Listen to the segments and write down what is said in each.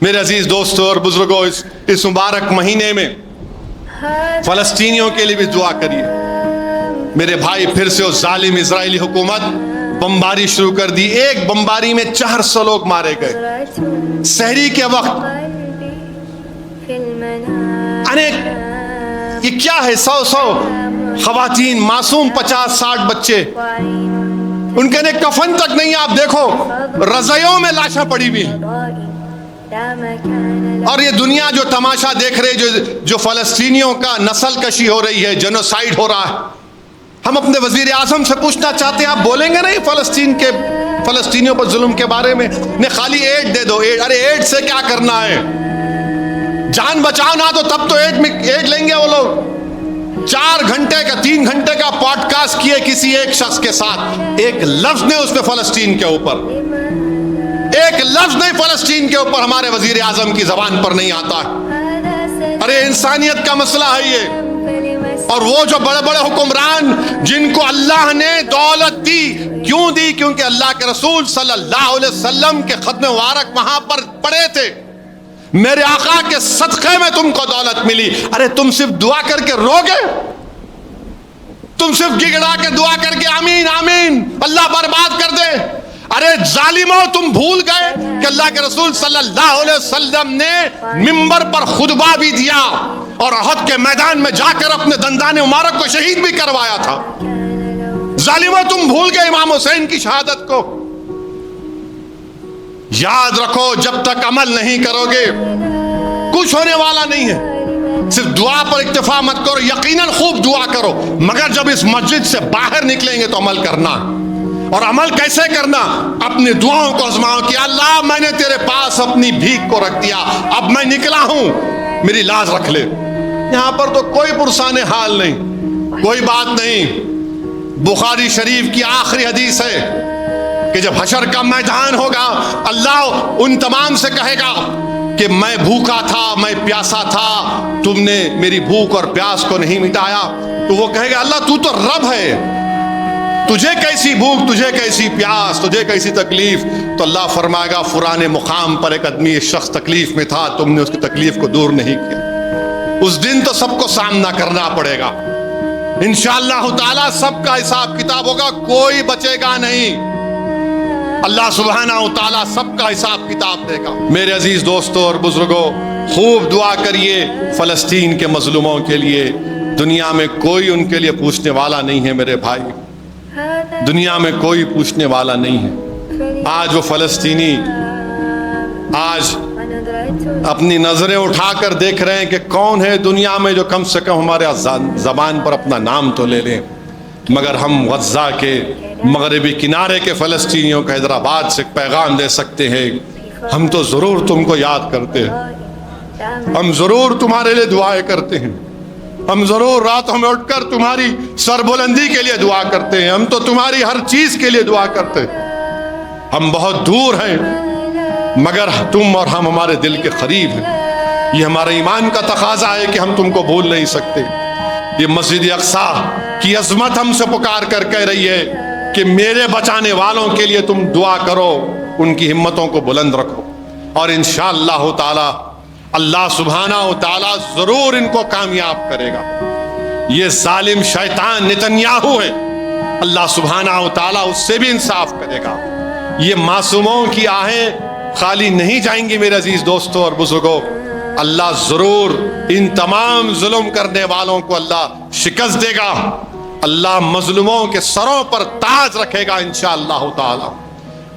میرے عزیز دوستوں اور بزرگوں، اس مبارک مہینے میں فلسطینیوں کے لیے بھی دعا کریے. میرے بھائی، پھر سے اس ظالم اسرائیلی حکومت بمباری شروع کر دی. ایک بمباری میں 400 لوگ مارے گئے. سحری کے وقت یہ کیا ہے؟ 100 خواتین معصوم، 50-60 بچے، ان کے لیے کفن تک نہیں. آپ دیکھو رضائیوں میں لاشیں پڑی ہوئی ہیں. اور یہ دنیا جو تماشا دیکھ رہے، جو فلسطینیوں کا نسل کشی ہو رہی ہے، جنوسائیڈ ہو رہا ہے. ہم اپنے وزیر اعظم سے پوچھنا چاہتے ہیں، آپ بولیں گے نہیں فلسطینیوں پر ظلم کے بارے میں؟ نہیں، خالی ایڈ دے دو. ارے ایڈ سے کیا کرنا ہے؟ جان بچاؤ نہ تو تب تو ایڈ لیں گے وہ لوگ. 4 گھنٹے کا 3 گھنٹے کا پوڈ کاسٹ کیے کسی ایک شخص کے ساتھ، ایک لفظ نہیں اس پہ فلسطین کے اوپر، ایک لفظ نہیں فلسطین کے اوپر ہمارے وزیر اعظم کی زبان پر نہیں آتا. ارے انسانیت کا مسئلہ ہے یہ. اور وہ جو بڑے بڑے حکمران جن کو اللہ نے دولت دی، کیوں دی؟ کیونکہ اللہ کے رسول صلی اللہ علیہ وسلم کے ختم مبارک وہاں پر پڑے تھے. میرے آقا کے صدقے میں تم کو دولت ملی. ارے تم صرف دعا کر کے رو گے؟ تم صرف گڑگڑا کے دعا کر کے آمین آمین اللہ برباد کر دے؟ ارے ظالموں، تم بھول گئے کہ اللہ کے رسول صلی اللہ علیہ وسلم نے منبر پر خطبہ بھی دیا اور احد کے میدان میں جا کر اپنے دندان مبارک کو شہید بھی کروایا تھا. ظالموں، تم بھول گئے امام حسین کی شہادت کو. یاد رکھو، جب تک عمل نہیں کرو گے کچھ ہونے والا نہیں ہے. صرف دعا پر اکتفا مت کرو، یقیناً خوب دعا کرو، مگر جب اس مسجد سے باہر نکلیں گے تو عمل کرنا. اور عمل کیسے کرنا؟ اپنی دعاؤں کو آزماؤ کہ اللہ میں نے تیرے پاس اپنی بھیک کو رکھ دیا، اب میں نکلا ہوں، میری لاز رکھ لے. یہاں پر تو کوئی پرسان حال نہیں، کوئی بات نہیں. بخاری شریف کی آخری حدیث ہے کہ جب حشر کا میدان ہوگا، اللہ ان تمام سے کہے گا کہ میں بھوکا تھا، میں پیاسا تھا، تم نے میری بھوک اور پیاس کو نہیں مٹایا. تو وہ کہے گا اللہ تو رب ہے، تجھے کیسی بھوک، تجھے کیسی پیاس، تجھے کیسی تکلیف؟ تو اللہ فرمائے گا فلانے مقام پر ایک آدمی، ایک شخص تکلیف میں تھا، تم نے اس کی تکلیف کو دور نہیں کیا. اس دن تو سب کو سامنا کرنا پڑے گا انشاءاللہ تعالی. سب کا حساب کتاب ہوگا، کوئی بچے گا نہیں. اللہ سبحانہ و تعالی سب کا حساب کتاب دے گا. میرے عزیز دوستوں اور بزرگوں، خوب دعا کریے فلسطین کے مظلوموں کے لیے. دنیا میں کوئی ان کے لیے پوچھنے والا نہیں ہے میرے بھائی، دنیا میں کوئی پوچھنے والا نہیں ہے. آج وہ فلسطینی آج اپنی نظریں اٹھا کر دیکھ رہے ہیں کہ کون ہے دنیا میں جو کم سے کم ہمارے زبان پر اپنا نام تو لے لیں. مگر ہم غزہ کے مغربی کنارے کے فلسطینیوں کا حیدرآباد سے پیغام دے سکتے ہیں. ہم تو ضرور تم کو یاد کرتے ہیں، ہم ضرور تمہارے لیے دعائیں کرتے ہیں، ہم ضرور راتوں میں اٹھ کر تمہاری سربلندی کے لیے دعا کرتے ہیں، ہم تو تمہاری ہر چیز کے لیے دعا کرتے ہیں. ہم بہت دور ہیں مگر تم اور ہم ہمارے دل کے قریب ہیں. یہ ہمارے ایمان کا تقاضا ہے کہ ہم تم کو بھول نہیں سکتے. یہ مسجد اقصیٰ کی عظمت ہم سے پکار کر کہہ رہی ہے کہ میرے بچانے والوں کے لیے تم دعا کرو، ان کی ہمتوں کو بلند رکھو، اور انشاءاللہ تعالی اللہ سبحانہ و تعالی ضرور ان کو کامیاب کرے گا. یہ ظالم شیطان نتنیاہو ہے، اللہ سبحانہ و تعالی اس سے بھی انصاف کرے گا. یہ معصوموں کی آہیں خالی نہیں جائیں گی میرے عزیز دوستوں اور بزرگوں. اللہ ضرور ان تمام ظلم کرنے والوں کو اللہ شکست دے گا. اللہ مظلوموں کے سروں پر تاج رکھے گا انشاءاللہ تعالی.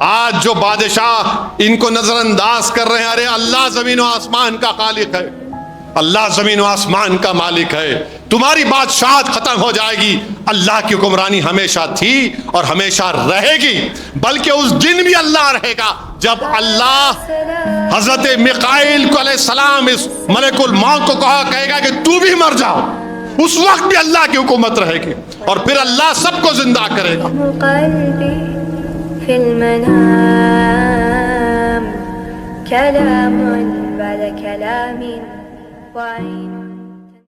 آج جو بادشاہ ان کو نظر انداز کر رہے ہیں، ارے اللہ زمین و آسمان کا خالق ہے، اللہ زمین و آسمان کا مالک ہے. تمہاری بادشاہت ختم ہو جائے گی، اللہ کی حکمرانی ہمیشہ تھی اور ہمیشہ رہے گی. بلکہ اس دن بھی اللہ رہے گا جب اللہ حضرت میکائیل کو علیہ السلام اس ملک الموت کو کہے گا کہ تو بھی مر جاؤ. اس وقت بھی اللہ کی حکومت رہے گی اور پھر اللہ سب کو زندہ کرے گا. في المنام كلام بعد كلام وعين